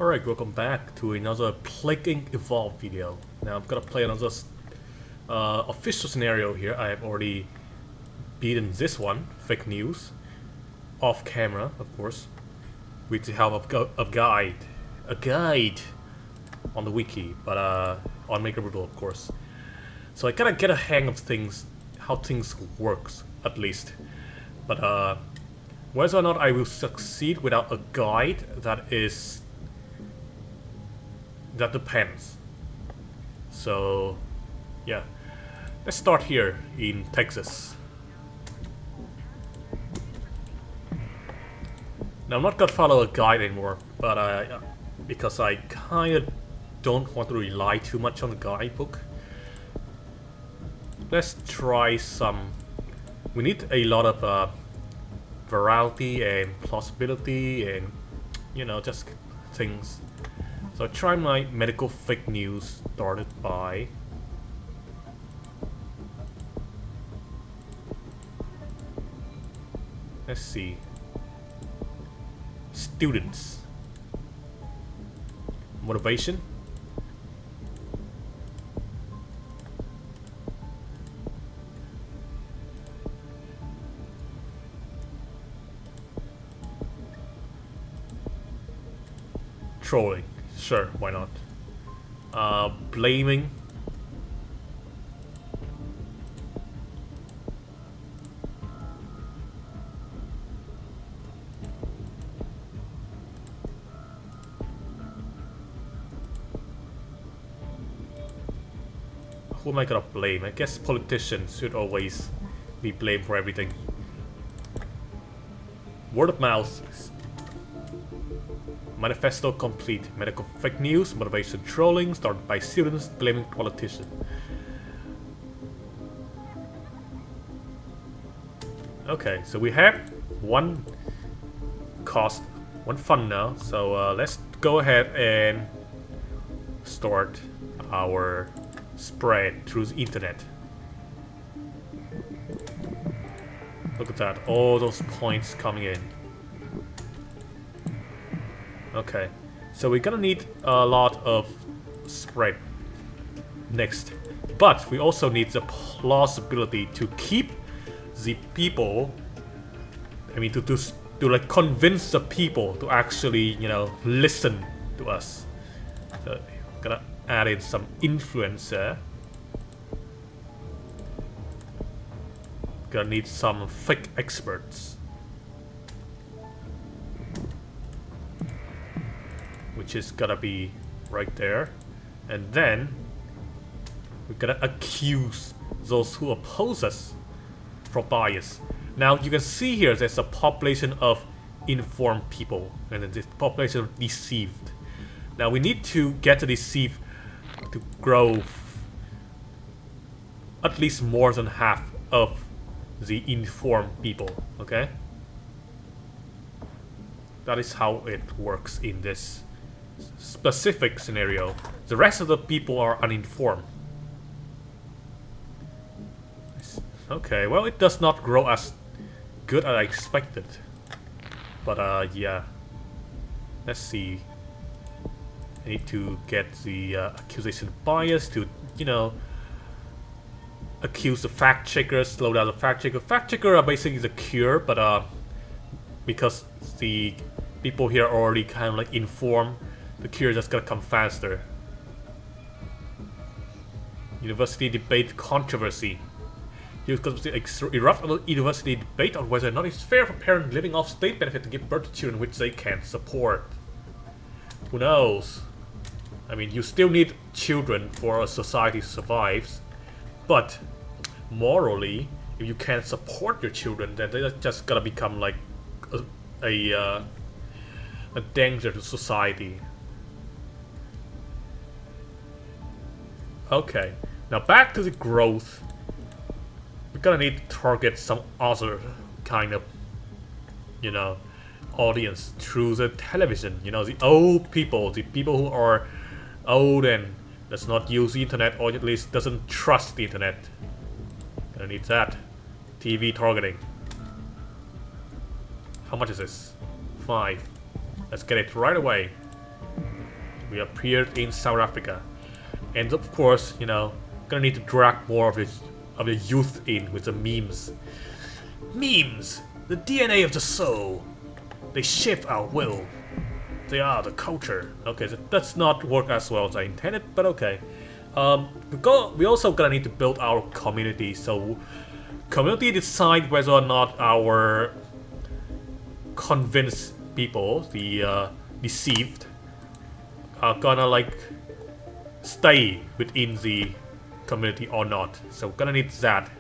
Alright, welcome back to another Plaguing Evolve video. Now I'm gonna play another official scenario here. I have already beaten this one, fake news, off camera, of course, with the help of a guide on the wiki, but on Maker Brutal, of course. So I gotta get a hang of things, how things works, at least. But whether or not I will succeed without a guide, that depends. So, yeah. Let's start here in Texas. Now, I'm not gonna follow a guide anymore, but because I kind of don't want to rely too much on the guidebook. Let's try some. We need a lot of variety and plausibility and, you know, just things. So I try my medical fake news started by let's see, students, motivation, trolling. Sure, why not? Blaming. Who am I gonna blame? I guess politicians should always be blamed for everything. Word of mouth. Manifesto complete. Medical fake news, motivation trolling, started by students blaming politician. Okay, so we have one cost, one fund now. So let's go ahead and start our spread through the internet. Look at that, all those points coming in. Okay, so we're gonna need a lot of spread next, but we also need the plausibility to keep the people. I mean, to like convince the people to actually, you know, listen to us. So gonna add in some influencer. Gonna need some fake experts, which is gonna be right there. And then we're gonna accuse those who oppose us for bias. Now you can see here there's a population of informed people and then this population of deceived. Now we need to get the deceived to grow at least more than half of the informed people, okay? That is how it works in this specific scenario. The rest of the people are uninformed. Okay, well, it does not grow as good as I expected. But yeah. Let's see. I need to get the accusation bias to, you know, accuse the fact checker, slow down the fact checker. Fact checker are basically the cure, but because the people here are already kind of like informed, the cure is just gonna come faster. University debate controversy. Here's going to erupt a university debate on whether or not it's fair for parents living off state benefit to give birth to children which they can't support. Who knows? I mean, you still need children for a society to survive, but morally, if you can't support your children, then they're just gonna become like a danger to society. Okay, now back to the growth. We're gonna need to target some other kind of, you know, audience through the television. You know, the old people, the people who are old and does not use the internet, or at least doesn't trust the internet. Gonna need that. TV targeting. How much is this? 5. Let's get it right away. We appeared in South Africa. And of course, you know, gonna need to drag more of the youth in with the memes. Memes! The DNA of the soul. They shape our will. They are the culture. Okay, so that's not work as well as I intended, but okay. We also gonna need to build our community. So, community decide whether or not our convinced people, the deceived, are gonna like stay within the community or not. So, gonna need that.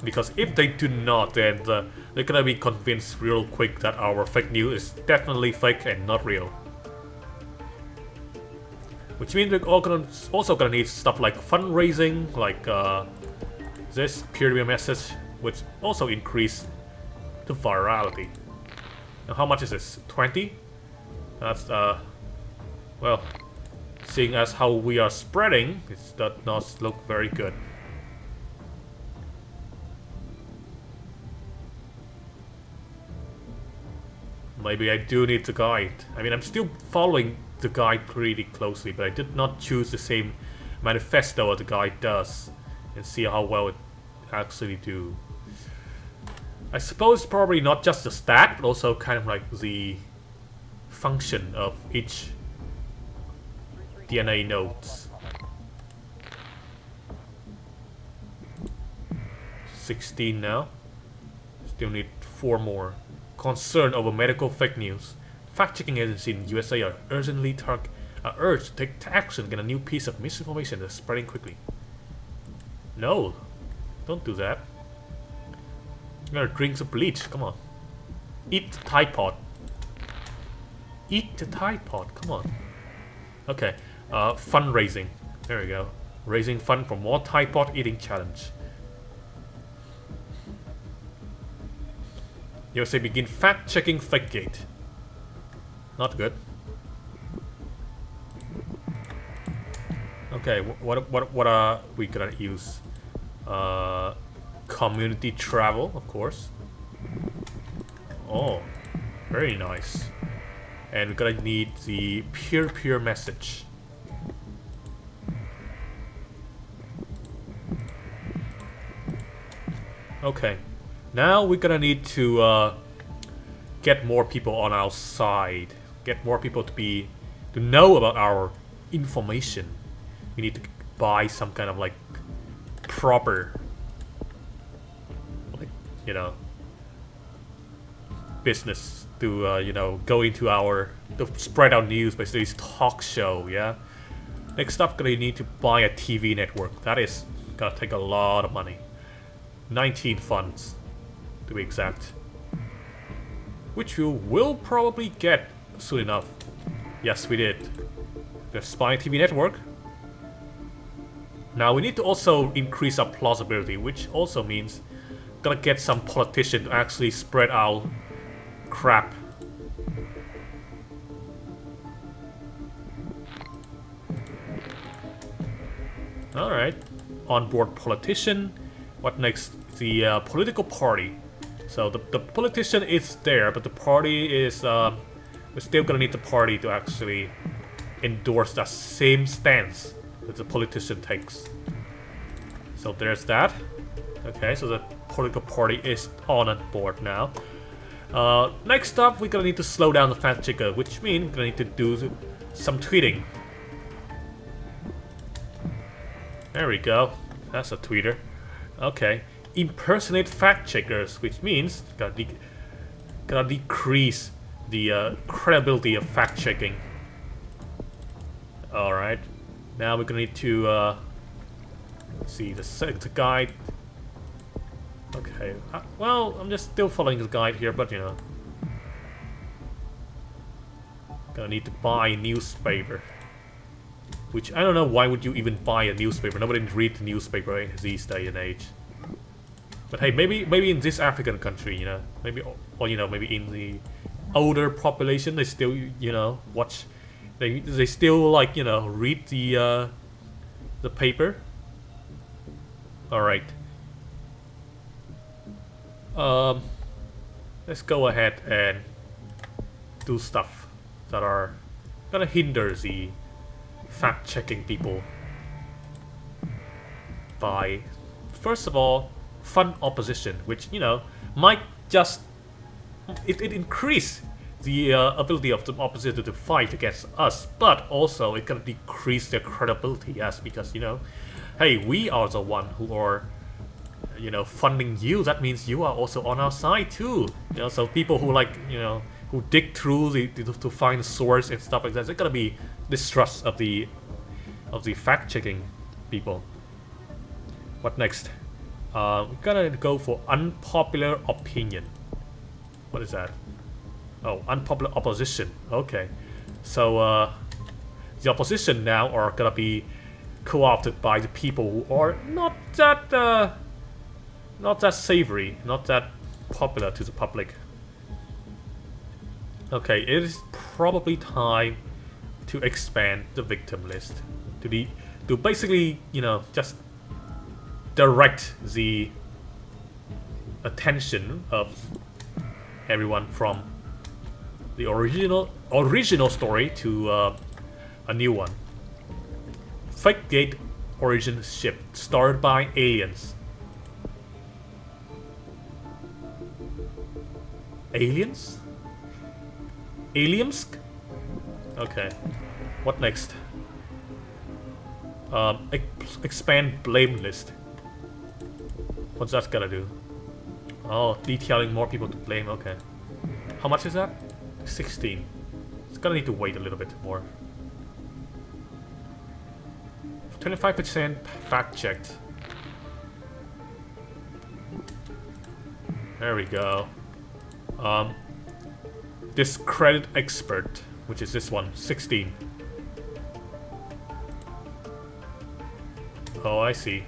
Because if they do not, then they're gonna be convinced real quick that our fake news is definitely fake and not real. Which means we're also gonna need stuff like fundraising, like this peer-to-peer message, which also increase the virality. Now how much is this? 20? That's well, seeing as how we are spreading, it does not look very good. Maybe I do need the guide. I mean, I'm still following the guide pretty closely, but I did not choose the same manifesto as the guide does and see how well it actually do. I suppose probably not just the stat, but also kind of like the function of each DNA nodes. 16 now. Still need 4 more. Concern over medical fake news. Fact-checking agencies in USA are urgently urged to take action against a new piece of misinformation that's spreading quickly. No, don't do that. You gotta drink some bleach. Come on. Eat the Tide Pod. Eat the Tide Pod. Come on. Okay. Fundraising. There we go. Raising fund for more Tide Pod eating challenge. USA begin fact-checking Fakegate. Not good. Okay, what are we gonna use? Community travel, of course. Oh, very nice. And we're gonna need the peer-to-peer message. Okay. Now we're gonna need to get more people on our side. Get more people to know about our information. We need to buy some kind of like proper, like, you know, business to you know, go into to spread our news by this talk show. Yeah. Next up, gonna need to buy a TV network. That is gonna take a lot of money. 19 funds. To be exact, which we will probably get soon enough. Yes, we did. The Spy TV network. Now we need to also increase our plausibility, which also means gonna get some politician to actually spread our crap. All right, on-board politician. What next? The political party. So the politician is there, but the party is we're still gonna need the party to actually endorse that same stance that the politician takes. So there's that. Okay, so the political party is on board now. Next up, we're gonna need to slow down the fact checker, which means we're gonna need to do some tweeting. There we go. That's a tweeter. Okay. Impersonate fact checkers, which means gonna decrease the credibility of fact checking. All right, now we're gonna need to see the guide. Okay, well, I'm just still following the guide here, but you know, gonna need to buy a newspaper. Which I don't know, why would you even buy a newspaper? Nobody reads the newspaper in these day and age. But hey, maybe in this African country, you know, maybe, or you know, maybe in the older population, they still, you know, watch, they still like, you know, read the paper. All right. Let's go ahead and do stuff that are gonna hinder the fact-checking people by, first of all, fund opposition, which, you know, might just it increase the ability of the opposition to fight against us, but also it gonna decrease their credibility, yes, because, you know, hey, we are the one who are, you know, funding you. That means you are also on our side too. You know, so people who, like, you know, who dig through to find source and stuff like that, they're gonna be distrust of the fact-checking people. What next? We're gonna go for unpopular opinion. What is that? Oh, unpopular opposition. Okay, so the opposition now are gonna be co-opted by the people who are not that savory, not that popular to the public. Okay, it is probably time to expand the victim list to basically, you know, just direct the attention of everyone from the original story to a new one. Fake Gate origin ship started by aliens. Aliens? Aliens? Okay. What next? Expand blame list. What's that gonna do? Oh, detailing more people to blame. Okay. How much is that? 16. It's gonna need to wait a little bit more. 25% fact checked. There we go. Discredit expert, which is this one, 16. Oh, I see.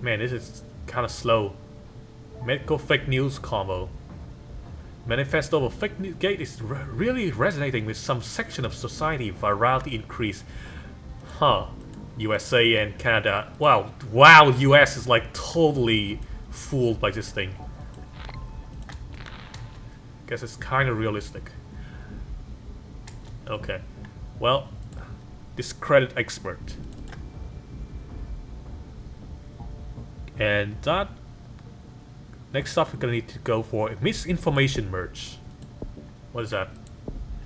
Man, this is kind of slow. Medical fake news combo. Manifesto of Fake News Gate is really resonating with some section of society. Virality increase. Huh. USA and Canada. Wow, US is like totally fooled by this thing. Guess it's kind of realistic. Okay. Well, discredit expert. And that... Next up, we're gonna need to go for misinformation merge. What is that?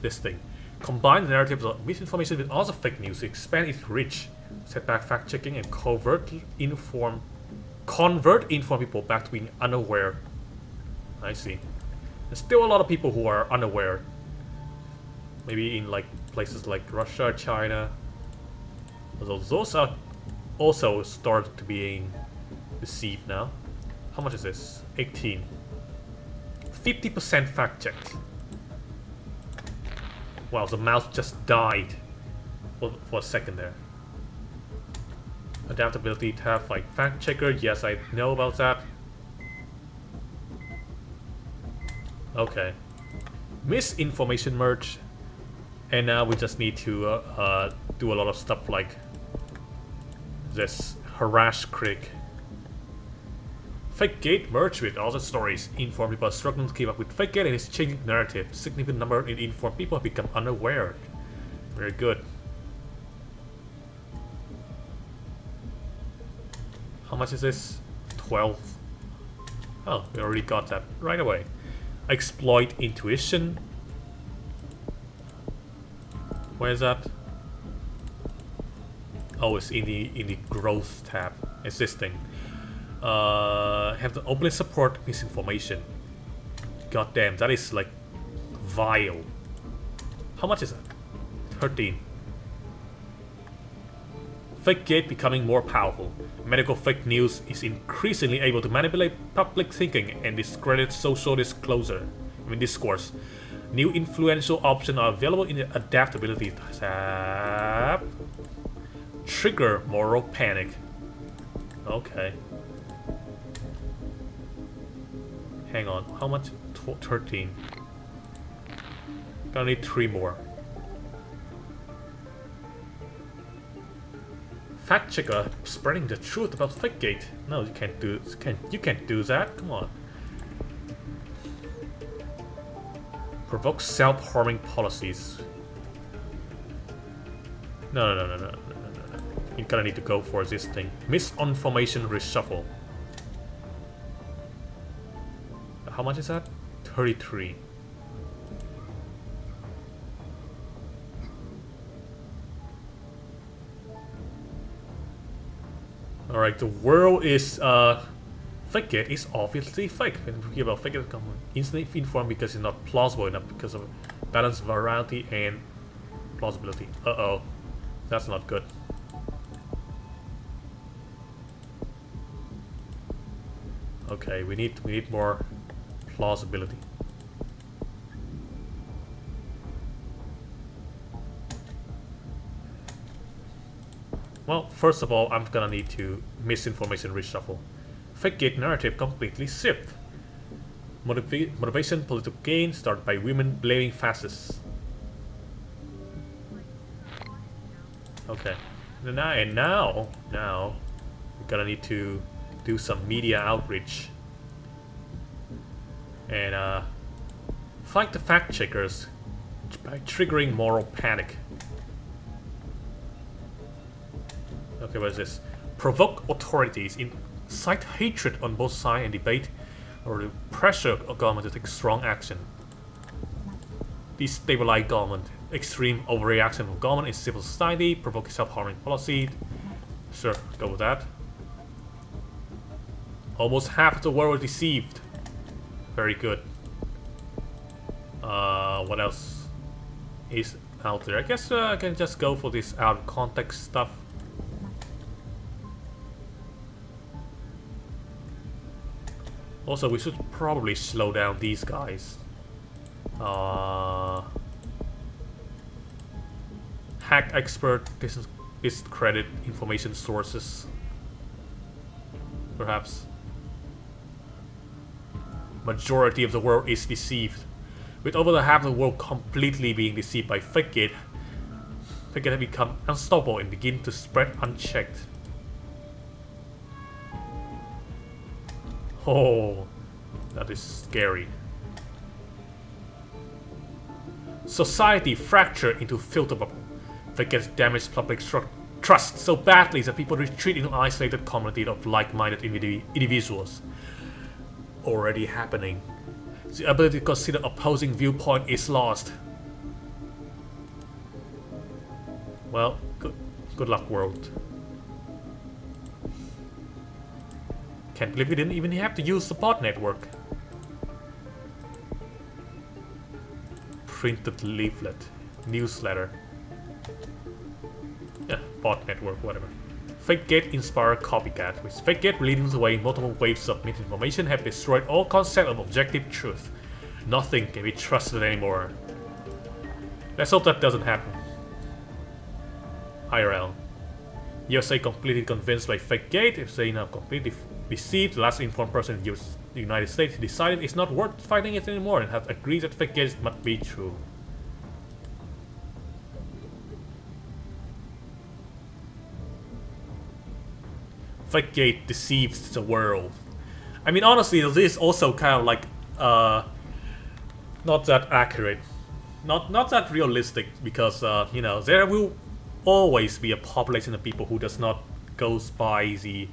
This thing. Combine the narratives of misinformation with other fake news to expand its reach. Set back fact checking and convert informed people back to being unaware. I see. There's still a lot of people who are unaware. Maybe in like places like Russia, China. Although those are also started to being deceived now. How much is this? 18. 50% fact checked. Wow, the mouse just died for a second there. Adaptability tab, like fact checker. Yes, I know about that. Okay. Misinformation merge. And now we just need to do a lot of stuff like this. Harass critic. Fake Gate merged with other stories. Informed people are struggling to keep up with Fake Gate and its changing narrative. Significant number of informed people have become unaware. Very good. How much is this? 12. Oh, we already got that right away. Exploit intuition. Where is that? Oh, it's in the growth tab. It's this thing. Have to openly support misinformation. God damn, that is like vile. How much is that? 13. Fake Gate becoming more powerful. Medical fake news is increasingly able to manipulate public thinking and discredit social discourse. New influential options are available in the adaptability tab. Trigger moral panic. Okay. Hang on, how much? 13. Gonna need 3 more. Fact checker spreading the truth about Fakegate. No, you can't do. You can't do that. Come on. Provoke self-harming policies. No. You're gonna need to go for this thing. Misinformation reshuffle. How much is that? 33. Alright, the world is Fakegate is obviously fake. When we hear about Fakegate, come instantly informed because it's not plausible enough because of balance, variety, and plausibility. Uh-oh. That's not good. Okay, we need more plausibility. Well, first of all, I'm gonna need to misinformation reshuffle. Fakegate narrative completely shift. Motivation, political gain, started by women blaming fascists. Okay, and now we're gonna need to do some media outreach and fight the fact checkers by triggering moral panic. Okay, what is this? Provoke authorities, incite hatred on both sides and debate, or to pressure a government to take strong action. Destabilize government. Extreme overreaction of government in civil society. Provoke self-harming policy. Sure, go with that. Almost half of the world deceived. Very good. What else is out there? I guess I can just go for this out of context stuff. Also, we should probably slow down these guys. Hack expert, discredit information sources. Perhaps. Majority of the world is deceived. With over the half of the world completely being deceived by Fakegate, Fakegate have become unstoppable and begin to spread unchecked. Oh, that is scary. Society fractured into filter bubble. Fakegate damaged public trust so badly that people retreat into isolated community of like-minded individuals. Already happening. The ability to consider opposing viewpoint is lost. Well, good luck, world. Can't believe we didn't even have to use the bot network. Printed leaflet. Newsletter. Yeah, bot network, whatever. Fakegate inspired copycat. With Fakegate leading the way, multiple waves of misinformation have destroyed all concept of objective truth. Nothing can be trusted anymore. Let's hope that doesn't happen. IRL. USA completely convinced by Fakegate. If they now completely deceived, the last informed person in the United States decided it's not worth fighting it anymore and have agreed that Fakegate must be true. Fakegate deceives the world. I mean, honestly, this is also kind of like not that accurate, not that realistic, because you know, there will always be a population of people who does not goes by the,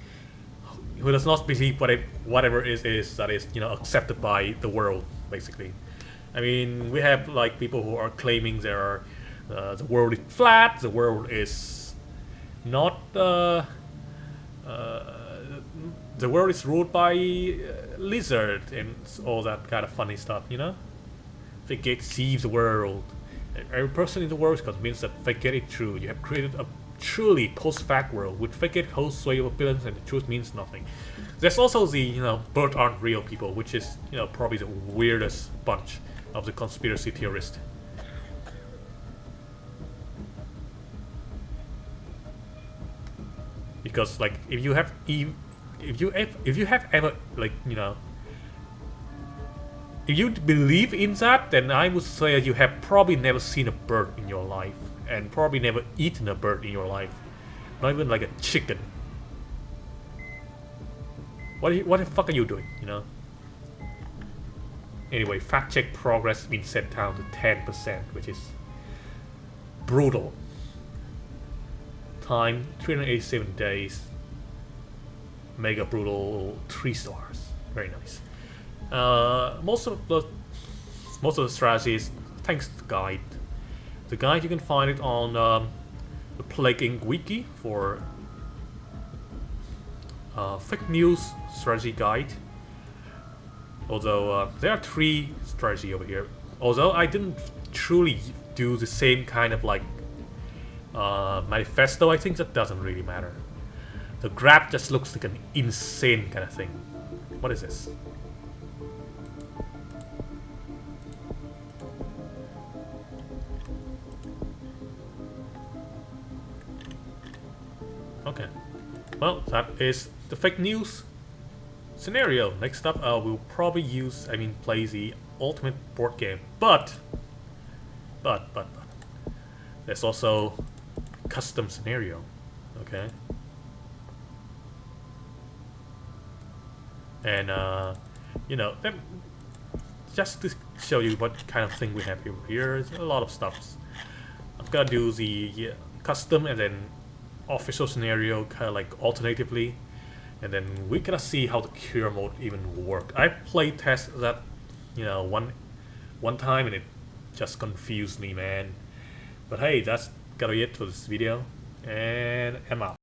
who does not believe whatever it is that is, you know, accepted by the world, basically. I mean, we have like people who are claiming there are the world is flat, the world is not the world is ruled by lizard and all that kind of funny stuff, you know? Fakegate deceives the world. Every person in the world is convinced that Fakegate is true. You have created a truly post-fact world with Fakegate holds sway over billions and the truth means nothing. There's also the, you know, birds aren't real people, which is, you know, probably the weirdest bunch of the conspiracy theorists. Because like if you have ever, like, you know, if you believe in that, then I would say you have probably never seen a bird in your life and probably never eaten a bird in your life. Not even like a chicken. What the fuck are you doing, you know? Anyway, fact check progress has been set down to 10%, which is brutal. Time 387 days. Mega brutal 3 stars. Very nice. Most of the strategies, thanks to the guide. The guide you can find it on the Plague Inc. wiki for fake news strategy guide. Although there are 3 strategy over here. Although I didn't truly do the same kind of like manifesto, I think that doesn't really matter. The grab just looks like an insane kind of thing. What is this? Okay. Well, that is the fake news scenario. Next up, we'll probably play the ultimate board game. But, there's also custom scenario. Okay. And, you know, just to show you what kind of thing we have here, there's a lot of stuff. I'm gonna do the custom and then official scenario kind of like alternatively, and then we gotta see how the cure mode even work. I play test that, you know, one time and it just confused me, man. But hey, that's gotta be it for this video, and I'm out.